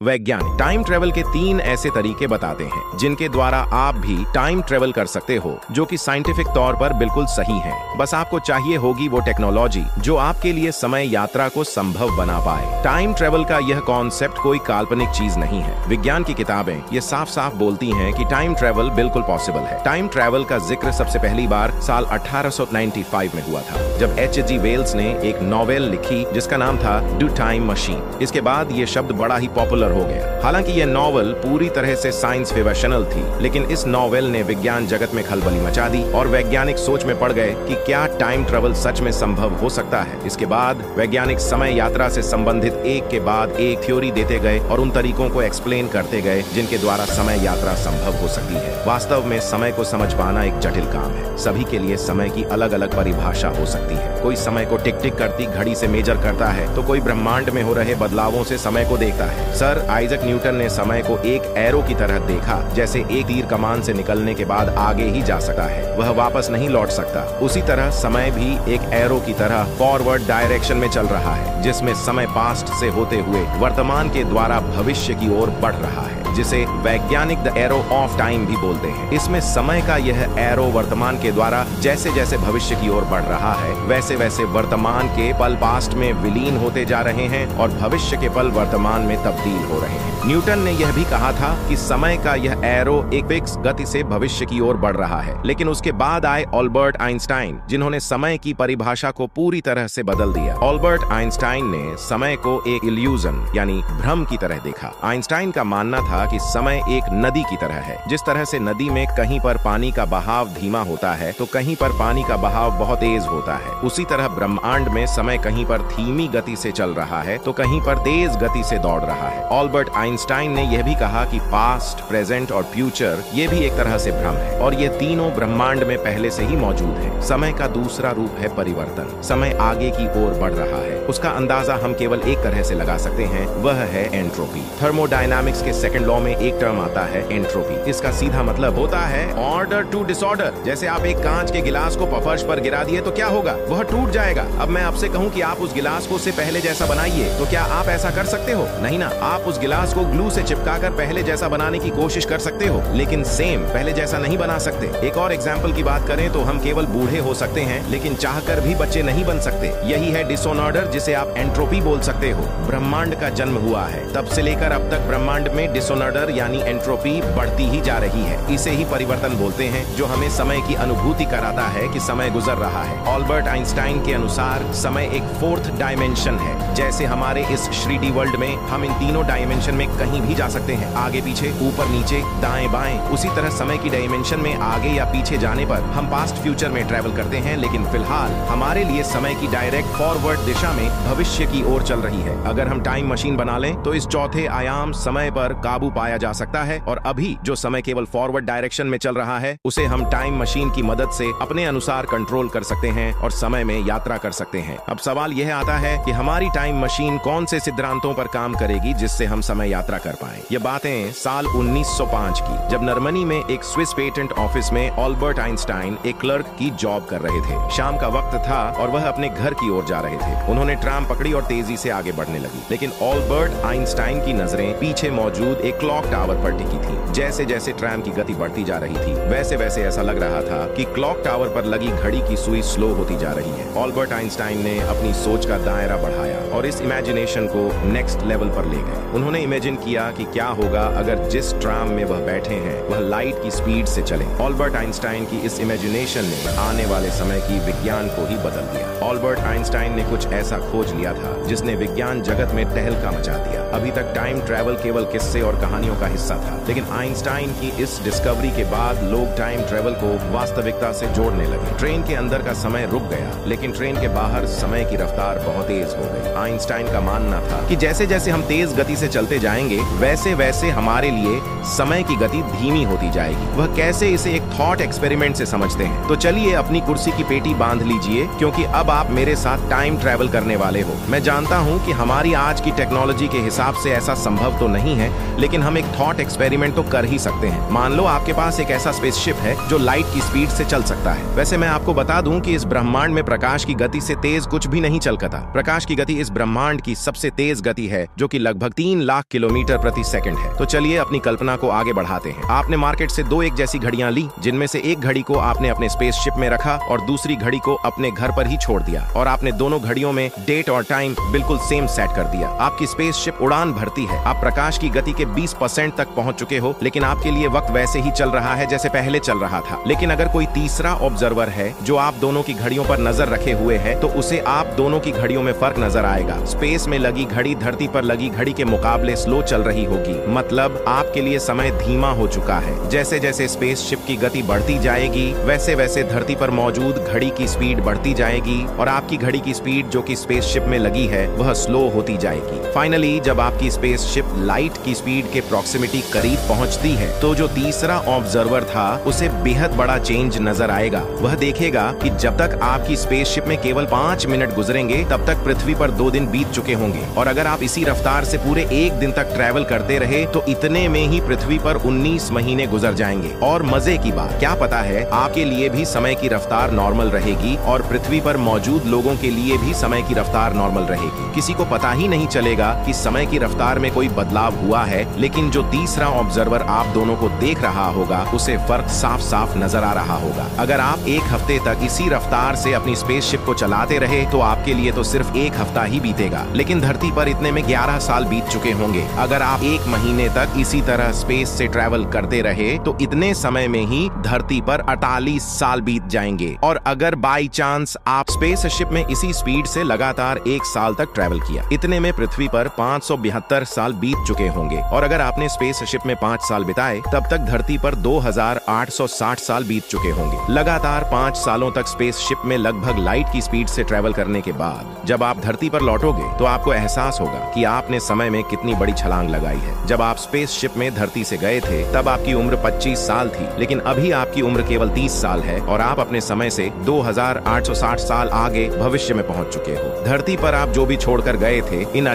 वैज्ञानिक time travel के 3 ऐसे तरीके बताते हैं जिनके द्वारा आप भी टाइम ट्रेवल कर सकते हो, जो कि साइंटिफिक तौर पर बिल्कुल सही हैं। बस आपको चाहिए होगी वो टेक्नोलॉजी जो आपके लिए समय यात्रा को संभव बना पाए। टाइम ट्रेवल का यह कॉन्सेप्ट कोई काल्पनिक चीज नहीं है। विज्ञान की किताबें ये साफ साफ बोलती हैं कि टाइम ट्रेवल बिल्कुल पॉसिबल है। टाइम ट्रेवल का जिक्र सबसे पहली बार साल 1895 में हुआ था, जब H.G. वेल्स ने एक नॉवेल लिखी जिसका नाम था डू टाइम मशीन। इसके बाद ये शब्द बड़ा ही पॉपुलर हो गया। हालांकि यह नॉवेल पूरी तरह से साइंस फिक्शनल थी, लेकिन इस नॉवेल ने विज्ञान जगत में खलबली मचा दी और वैज्ञानिक सोच में पड़ गए कि क्या टाइम ट्रेवल सच में संभव हो सकता है। इसके बाद वैज्ञानिक समय यात्रा से संबंधित एक के बाद एक थ्योरी देते गए और उन तरीकों को एक्सप्लेन करते गए जिनके द्वारा समय यात्रा संभव हो सकती है। वास्तव में समय को समझ पाना एक जटिल काम है। सभी के लिए समय की अलग अलग परिभाषा हो सकती है। कोई समय को टिक टिक करती घड़ी से मेजर करता है, तो कोई ब्रह्मांड में हो रहे बदलावों से समय को देखता है। सर आइजक न्यूटन ने समय को एक एरो की तरह देखा, जैसे एक तीर कमान से निकलने के बाद आगे ही जा सकता है, वह वापस नहीं लौट सकता। उसी तरह समय भी एक एरो की तरह फॉरवर्ड डायरेक्शन में चल रहा है, जिसमें समय पास्ट से होते हुए वर्तमान के द्वारा भविष्य की ओर बढ़ रहा है, जिसे वैज्ञानिक द एरो ऑफ टाइम भी बोलते हैं। इसमें समय का यह एरो वर्तमान के द्वारा जैसे जैसे भविष्य की ओर बढ़ रहा है, वैसे वैसे वर्तमान के पल पास्ट में विलीन होते जा रहे हैं और भविष्य के पल वर्तमान में तब्दील हो रहे हैं। न्यूटन ने यह भी कहा था कि समय का यह एरो एक फिक्स गति से भविष्य की ओर बढ़ रहा है। लेकिन उसके बाद आए अल्बर्ट आइंस्टाइन, जिन्होंने समय की परिभाषा को पूरी तरह से बदल दिया। अल्बर्ट आइंस्टाइन ने समय को एक इल्यूजन यानी भ्रम की तरह देखा। आइंस्टाइन का मानना था कि समय एक नदी की तरह है। जिस तरह से नदी में कहीं पर पानी का बहाव धीमा होता है तो कहीं पर पानी का बहाव बहुत तेज होता है, उसी तरह ब्रह्मांड में समय कहीं पर धीमी गति से चल रहा है तो कहीं पर तेज गति से दौड़ रहा है। अल्बर्ट आइंस्टाइन ने यह भी कहा कि पास्ट, प्रेजेंट और फ्यूचर ये भी एक तरह से भ्रम है और ये तीनों ब्रह्मांड में पहले से ही मौजूद है। समय का दूसरा रूप है परिवर्तन। समय आगे की ओर बढ़ रहा है। उसका अंदाजा हम केवल एक तरह से लगा सकते हैं, वह है एंट्रोपी। थर्मोडायनामिक्स के सेकंड लॉ में एक टर्म आता है एंट्रोपी। इसका सीधा मतलब होता है ऑर्डर टू डिसऑर्डर। जैसे आप एक कांच के गिलास को फर्श पर गिरा दिए तो क्या होगा? वह टूट जाएगा। अब मैं आपसे कहूं कि आप उस गिलास को उससे पहले जैसा बनाइए, तो क्या आप ऐसा कर सकते हो? नहीं ना। आप उस गिलास को ग्लू से चिपकाकर पहले जैसा बनाने की कोशिश कर सकते हो, लेकिन सेम पहले जैसा नहीं बना सकते। एक और एग्जाम्पल की बात करें तो हम केवल बूढ़े हो सकते हैं, लेकिन चाहकर भी बच्चे नहीं बन सकते। यही है डिसऑर्डर, जिसे आप एंट्रोपी बोल सकते हो। ब्रह्मांड का जन्म हुआ है, तब से लेकर अब तक ब्रह्मांड में डिसऑर्डर यानी एंट्रोपी बढ़ती ही जा रही है। इसे ही परिवर्तन बोलते हैं, जो हमें समय की अनुभूति कराता है कि समय गुजर रहा है। अल्बर्ट आइंस्टाइन के अनुसार समय एक फोर्थ डायमेंशन है। जैसे हमारे इस 3D वर्ल्ड में हम इन तीनों डायमेंशन में कहीं भी जा सकते हैं, आगे पीछे, ऊपर नीचे, दाएं बाएं। उसी तरह समय की डायमेंशन में आगे या पीछे जाने पर हम पास्ट फ्यूचर में ट्रेवल करते हैं, लेकिन फिलहाल हमारे लिए समय की डायरेक्ट फॉरवर्ड दिशा में भविष्य की ओर चल रही है। अगर हम टाइम मशीन बना लें तो इस चौथे आयाम समय पर काबू पाया जा सकता है और अभी जो समय केवल फॉरवर्ड डायरेक्शन में चल रहा है, उसे हम टाइम मशीन की मदद से अपने अनुसार कंट्रोल कर सकते हैं और समय में यात्रा कर सकते हैं। अब सवाल यह आता है कि हमारी टाइम मशीन कौन से सिद्धांतों पर काम करेगी जिससे हम समय यात्रा कर पाएं। ये बातें साल 1905 की, जब जर्मनी में एक स्विस पेटेंट ऑफिस में अल्बर्ट आइंस्टाइन एक क्लर्क की जॉब कर रहे थे। शाम का वक्त था और वह अपने घर की ओर जा रहे थे। उन्होंने ट्राम पकड़ी और तेजी से आगे बढ़ने लगी, लेकिन अल्बर्ट आइंस्टाइन की नजरें पीछे मौजूद एक क्लॉक टावर पर टिकी थी। जैसे जैसे ट्राम की गति बढ़ती जा रही थी, वैसे वैसे ऐसा लग रहा था कि क्लॉक टावर पर लगी घड़ी की सुई स्लो होती जा रही है। अल्बर्ट आइंस्टाइन ने अपनी सोच का दायरा बढ़ाया और इस इमेजिनेशन को नेक्स्ट लेवल पर ले गए। उन्होंने इमेजिन किया कि क्या होगा अगर जिस ट्राम में वह बैठे हैं वह लाइट की स्पीड से चले। अल्बर्ट आइंस्टाइन की इस इमेजिनेशन ने आने वाले समय की विज्ञान को ही बदल दिया। अल्बर्ट आइंस्टाइन ने कुछ ऐसा खोज लिया था जिसने विज्ञान जगत में तहलका मचा दिया। अभी तक टाइम ट्रैवल केवल किस्से और कहानियों का हिस्सा था, लेकिन आइंस्टाइन की इस डिस्कवरी के बाद लोग टाइम ट्रैवल को वास्तविकता से जोड़ने लगे। ट्रेन के अंदर का समय रुक गया, लेकिन ट्रेन के बाहर समय की रफ्तार बहुत तेज हो गई। आइंस्टाइन का मानना था कि जैसे जैसे हम तेज गति से चलते जाएंगे, वैसे वैसे हमारे लिए समय की गति धीमी होती जाएगी। वह कैसे इसे एक थॉट एक्सपेरिमेंट से समझते हैं। तो चलिए अपनी कुर्सी की पेटी बांध लीजिए, क्योंकि अब आप मेरे साथ टाइम ट्रैवल करने करने वाले हो। मैं जानता हूँ कि हमारी आज की टेक्नोलॉजी के हिसाब से ऐसा संभव तो नहीं है, लेकिन हम एक थॉट एक्सपेरिमेंट तो कर ही सकते हैं। मान लो आपके पास एक ऐसा स्पेसशिप है जो लाइट की स्पीड से चल सकता है। वैसे मैं आपको बता दूं कि इस ब्रह्मांड में प्रकाश की गति से तेज कुछ भी नहीं चलता। प्रकाश की गति इस ब्रह्मांड की सबसे तेज गति है, जो कि लगभग 3 लाख किलोमीटर प्रति सेकंड है। तो चलिए अपनी कल्पना को आगे बढ़ाते हैं। आपने मार्केट से 2 एक जैसी घड़ियां ली, जिनमें से एक घड़ी को आपने अपने स्पेसशिप में रखा और दूसरी घड़ी को अपने घर पर ही छोड़ दिया, और आपने दोनों घड़ियों में डेट और टाइम बिल्कुल सेम सेट कर दिया। आपकी स्पेसशिप उड़ान भरती है। आप प्रकाश की गति के 20% तक पहुंच चुके हो, लेकिन आपके लिए वक्त वैसे ही चल रहा है जैसे पहले चल रहा था। लेकिन अगर कोई तीसरा ऑब्जर्वर है जो आप दोनों की घड़ियों पर नजर रखे हुए है, तो उसे आप दोनों की घड़ियों में फर्क नजर आएगा। स्पेस में लगी घड़ी धरती पर लगी घड़ी के मुकाबले स्लो चल रही होगी, मतलब आपके लिए समय धीमा हो चुका है। जैसे जैसे स्पेसशिप की गति बढ़ती जाएगी, वैसे वैसे धरती पर मौजूद घड़ी की स्पीड बढ़ती जाएगी, और आपकी घड़ी की स्पीड जो कि स्पेसशिप में लगी है वह स्लो होती जाएगी। फाइनली जब आपकी स्पेसशिप लाइट की स्पीड के प्रॉक्सिमिटी करीब पहुंचती है, तो जो तीसरा ऑब्जर्वर था उसे बेहद बड़ा चेंज नजर आएगा। वह देखेगा कि जब तक आपकी स्पेसशिप में केवल 5 मिनट गुजरेंगे, तब तक पृथ्वी पर 2 दिन बीत चुके होंगे, और अगर आप इसी रफ्तार से पूरे 1 दिन तक ट्रैवल करते रहे तो इतने में ही पृथ्वी पर 19 महीने गुजर जाएंगे। और मजे की बात, क्या पता है आपके लिए भी समय की रफ्तार नॉर्मल रहेगी और पृथ्वी पर मौजूद लोगों के लिए भी समय की रफ्तार नॉर्मल रहेगी। किसी को पता ही नहीं चलेगा कि समय की रफ्तार में कोई बदलाव हुआ है, लेकिन जो तीसरा ऑब्जर्वर आप दोनों को देख रहा होगा उसे फर्क साफ साफ नजर आ रहा होगा। अगर आप 1 हफ्ते तक इसी रफ्तार से अपनी स्पेसशिप को चलाते रहे तो आपके लिए तो सिर्फ 1 हफ्ता ही बीतेगा, लेकिन धरती पर इतने में 11 साल बीत चुके होंगे। अगर आप 1 महीने तक इसी तरह स्पेस से ट्रैवल करते रहे तो इतने समय में ही धरती पर 48 साल बीत जाएंगे। और अगर बाई चांस आप स्पेसशिप में इसी स्पीड से लगातार 1 साल तक ट्रैवल किया, इतने में पृथ्वी पर 572 साल बीत चुके होंगे। और अगर आपने स्पेसशिप में 5 साल बिताए, तब तक धरती पर 2860 साल बीत चुके होंगे। लगातार 5 सालों तक स्पेसशिप में लगभग लाइट की स्पीड से ट्रैवल करने के बाद जब आप धरती पर लौटोगे तो आपको एहसास होगा कि आपने समय में कितनी बड़ी छलांग लगाई है। जब आप स्पेसशिप में धरती से गए थे तब आपकी उम्र 25 साल थी, लेकिन अभी आपकी उम्र केवल 30 साल है और आप अपने समय से 2860 साल आगे भविष्य में पहुंच चुके हो। धरती पर आप जो भी छोड़कर गए थे, इन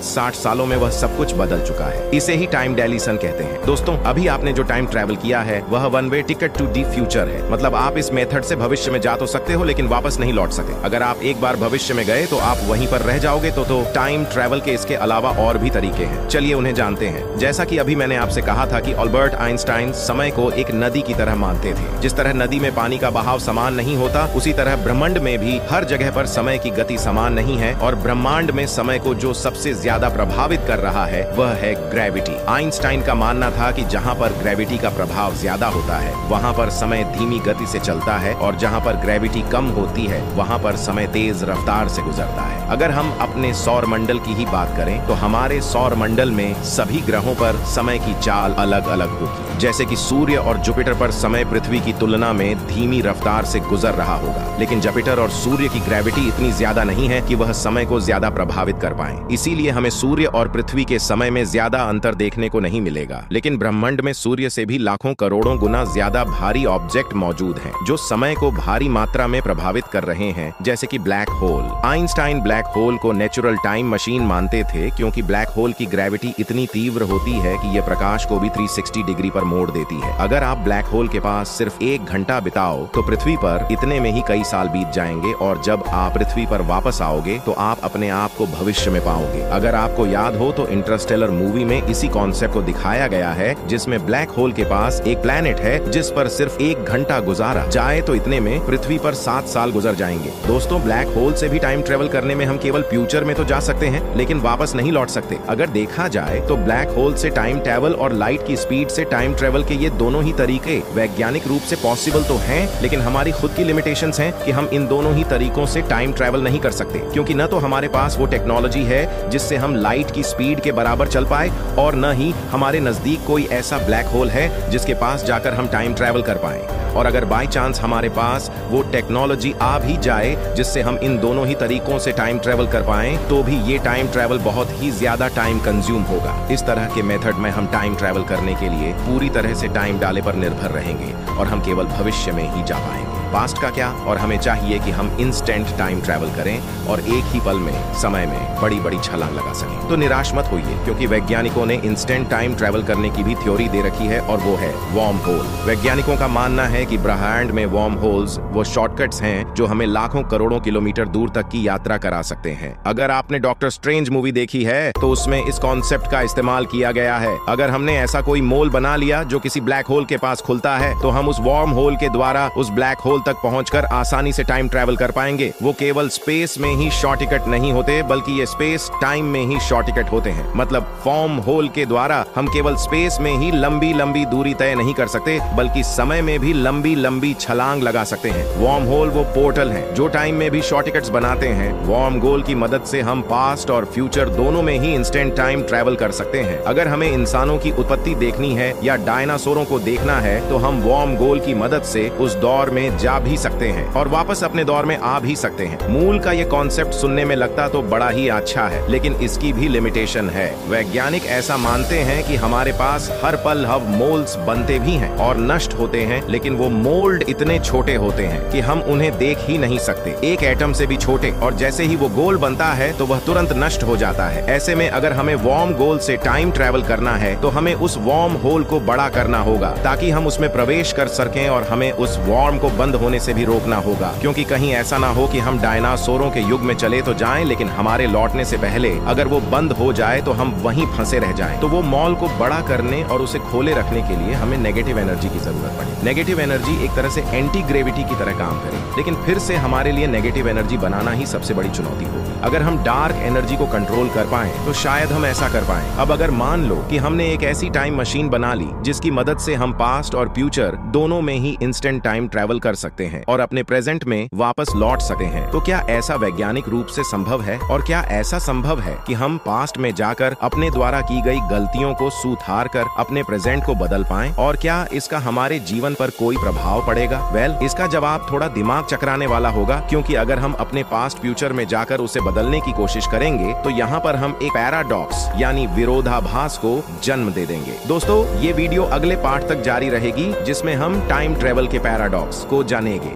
60 सालों में वह सब कुछ बदल चुका है। इसे ही टाइम डायलेशन कहते हैं। दोस्तों, अभी आपने जो टाइम ट्रैवल किया है वह 1 वे टिकट टू दी फ्यूचर है। मतलब आप इस मेथड से भविष्य में जा तो सकते हो, लेकिन वापस नहीं लौट सकते। अगर आप एक बार भविष्य में गए तो आप वहीं पर रह जाओगे। तो टाइम ट्रैवल के इसके अलावा और भी तरीके हैं। चलिए उन्हें जानते हैं। जैसा कि अभी मैंने आपसे कहा था कि अल्बर्ट आइंस्टाइन समय को एक नदी की तरह मानते थे। जिस तरह नदी में पानी का बहाव समान नहीं होता, उसी तरह ब्रह्मांड में भी हर जगह पर समय की गति समान नहीं है, और ब्रह्मांड में समय को जो सबसे ज्यादा प्रभावित कर रहा है वह है ग्रेविटी। आइंस्टाइन का मानना था कि जहाँ पर ग्रेविटी का प्रभाव ज्यादा होता है वहाँ पर समय धीमी गति से चलता है, और जहाँ पर ग्रेविटी कम होती है वहाँ पर समय तेज रफ्तार से गुजरता है। अगर हम अपने सौर मंडल की ही बात करें तो हमारे सौर मंडल में सभी ग्रहों पर समय की चाल अलग अलग होगी। जैसे कि सूर्य और जुपिटर पर समय पृथ्वी की तुलना में धीमी रफ्तार से गुजर रहा होगा, लेकिन जुपिटर और सूर्य की ग्रेविटी इतनी ज्यादा नहीं है कि वह समय को ज्यादा प्रभावित कर पाए। इसीलिए हमें सूर्य और पृथ्वी के समय में ज्यादा अंतर देखने को नहीं मिलेगा। लेकिन ब्रह्मांड में सूर्य से भी लाखों करोड़ों गुना ज्यादा भारी ऑब्जेक्ट मौजूद हैं, जो समय को भारी मात्रा में प्रभावित कर रहे हैं, जैसे कि black hole. Einstein black hole को नेचुरल टाइम मशीन मानते थे, क्योंकि ब्लैक होल की ग्रेविटी इतनी तीव्र होती है कि यह प्रकाश को भी 360 डिग्री पर मोड़ देती है। अगर आप ब्लैक होल के पास सिर्फ 1 घंटा बिताओ तो पृथ्वी पर इतने में ही कई साल बीत जाएंगे, और जब आप पृथ्वी पर वापस आओगे तो आप अपने आप को भविष्य में पाओगे। अगर आपको याद हो तो इंटरस्टेलर मूवी में इसी कॉन्सेप्ट को दिखाया गया है, जिसमें ब्लैक होल के पास एक प्लेनेट है जिस पर सिर्फ 1 घंटा गुजारा जाए तो इतने में पृथ्वी पर 7 साल गुजर जाएंगे। दोस्तों, ब्लैक होल से भी टाइम ट्रेवल करने में हम केवल फ्यूचर में तो जा सकते हैं, लेकिन वापस नहीं लौट सकते। अगर देखा जाए तो ब्लैक होल से टाइम ट्रेवल और लाइट की स्पीड से टाइम ट्रेवल के ये दोनों ही तरीके वैज्ञानिक रूप से पॉसिबल तो हैं, लेकिन हमारी खुद की लिमिटेशंस हैं कि हम इन दोनों ही तरीकों से टाइम ट्रेवल नहीं कर सकते, क्योंकि न तो हमारे पास वो टेक्नोलॉजी है जिससे हम लाइट की स्पीड के बराबर चल पाए, और न ही हमारे नजदीक कोई ऐसा ब्लैक होल है जिसके पास जाकर हम टाइम ट्रेवल कर पाएं। और अगर बाय चांस हमारे पास वो टेक्नोलॉजी आ भी जाए जिससे हम इन दोनों ही तरीकों से टाइम ट्रेवल कर पाएं, तो भी ये टाइम ट्रेवल बहुत ही ज्यादा टाइम कंज्यूम होगा। इस तरह के मेथड में हम टाइम ट्रेवल करने के लिए पूरी तरह से टाइम डाले पर निर्भर रहेंगे और हम केवल भविष्य में ही जा पाएंगे। पास्ट का क्या, और हमें चाहिए कि हम इंस्टेंट टाइम ट्रैवल करें और एक ही पल में समय में बड़ी बड़ी छलांग लगा सकें। तो निराश मत होइए, क्योंकि वैज्ञानिकों ने इंस्टेंट टाइम ट्रैवल करने की भी थ्योरी दे रखी है, और वो है वर्म होल। वैज्ञानिकों का मानना है कि ब्रह्मांड में वर्म होल्स वो शॉर्टकट्स हैं जो हमें लाखों करोड़ों किलोमीटर दूर तक की यात्रा करा सकते हैं। अगर आपने डॉक्टर स्ट्रेंज मूवी देखी है तो उसमें इस कॉन्सेप्ट का इस्तेमाल किया गया है। अगर हमने ऐसा कोई मोल बना लिया जो किसी ब्लैक होल के पास खुलता है, तो हम उस वर्म होल के द्वारा उस ब्लैक होल तक पहुंचकर आसानी से टाइम ट्रैवल कर पाएंगे। वो केवल स्पेस में ही शॉर्टकट नहीं होते, बल्कि ये स्पेस टाइम में ही शॉर्टकट होते हैं। मतलब वर्म होल के द्वारा हम केवल स्पेस में ही लंबी लंबी दूरी तय नहीं कर सकते, बल्कि समय में भी लंबी लंबी छलांग लगा सकते हैं। वर्म होल वो पोर्टल हैं जो टाइम में भी शॉर्टकट्स बनाते हैं। वर्म होल की मदद से हम पास्ट और फ्यूचर दोनों में ही इंस्टेंट टाइम ट्रैवल कर सकते हैं। अगर हमें इंसानों की उत्पत्ति देखनी है या डायनासोरों को देखना है, तो हम वर्म होल की मदद से उस दौर में जा भी सकते हैं और वापस अपने दौर में आ भी सकते हैं। मूल का ये कॉन्सेप्ट सुनने में लगता तो बड़ा ही अच्छा है, लेकिन इसकी भी लिमिटेशन है। वैज्ञानिक ऐसा मानते हैं कि हमारे पास हर पल अब मोल्ड्स बनते भी हैं और नष्ट होते हैं, लेकिन वो मोल्ड इतने छोटे होते हैं कि हम उन्हें देख ही नहीं सकते, एक एटम से भी छोटे। और जैसे ही वो गोल बनता है तो वह तुरंत नष्ट हो जाता है। ऐसे में अगर हमें वर्म होल से टाइम ट्रैवल करना है तो हमें उस वर्म होल को बड़ा करना होगा ताकि हम उसमें प्रवेश कर सकें, और हमें उस वर्म को बंद होने से भी रोकना होगा, क्योंकि कहीं ऐसा ना हो कि हम डायनासोरों के युग में चले तो जाएं, लेकिन हमारे लौटने से पहले अगर वो बंद हो जाए तो हम वहीं फंसे रह जाएं। तो वो मॉल को बड़ा करने और उसे खोले रखने के लिए हमें नेगेटिव एनर्जी की जरूरत पड़ी। नेगेटिव एनर्जी एक तरह से एंटी ग्रेविटी की तरह काम करे, लेकिन फिर से हमारे लिए नेगेटिव एनर्जी बनाना ही सबसे बड़ी चुनौती होगी। अगर हम डार्क एनर्जी को कंट्रोल कर पाएं तो शायद हम ऐसा कर पाएं। अब अगर मान लो कि हमने एक ऐसी टाइम मशीन बना ली जिसकी मदद से हम पास्ट और फ्यूचर दोनों में ही इंस्टेंट टाइम ट्रैवल कर सकते हैं और अपने प्रेजेंट में वापस लौट सकते हैं, तो क्या ऐसा वैज्ञानिक रूप से संभव है? और क्या ऐसा संभव है कि हम पास्ट में जाकर अपने द्वारा की गई गलतियों को सुधार कर अपने प्रेजेंट को बदल पाएं? और क्या इसका हमारे जीवन पर कोई प्रभाव पड़ेगा? वेल, इसका जवाब थोड़ा दिमाग चकराने वाला होगा, क्योंकि अगर हम अपने पास्ट फ्यूचर में जाकर उसे बदलने की कोशिश करेंगे तो यहाँ पर हम एक पैराडॉक्स यानी विरोधाभास को जन्म दे देंगे। दोस्तों, ये वीडियो अगले पार्ट तक जारी रहेगी जिसमें हम टाइम ट्रेवल के पैराडॉक्स को जानेंगे।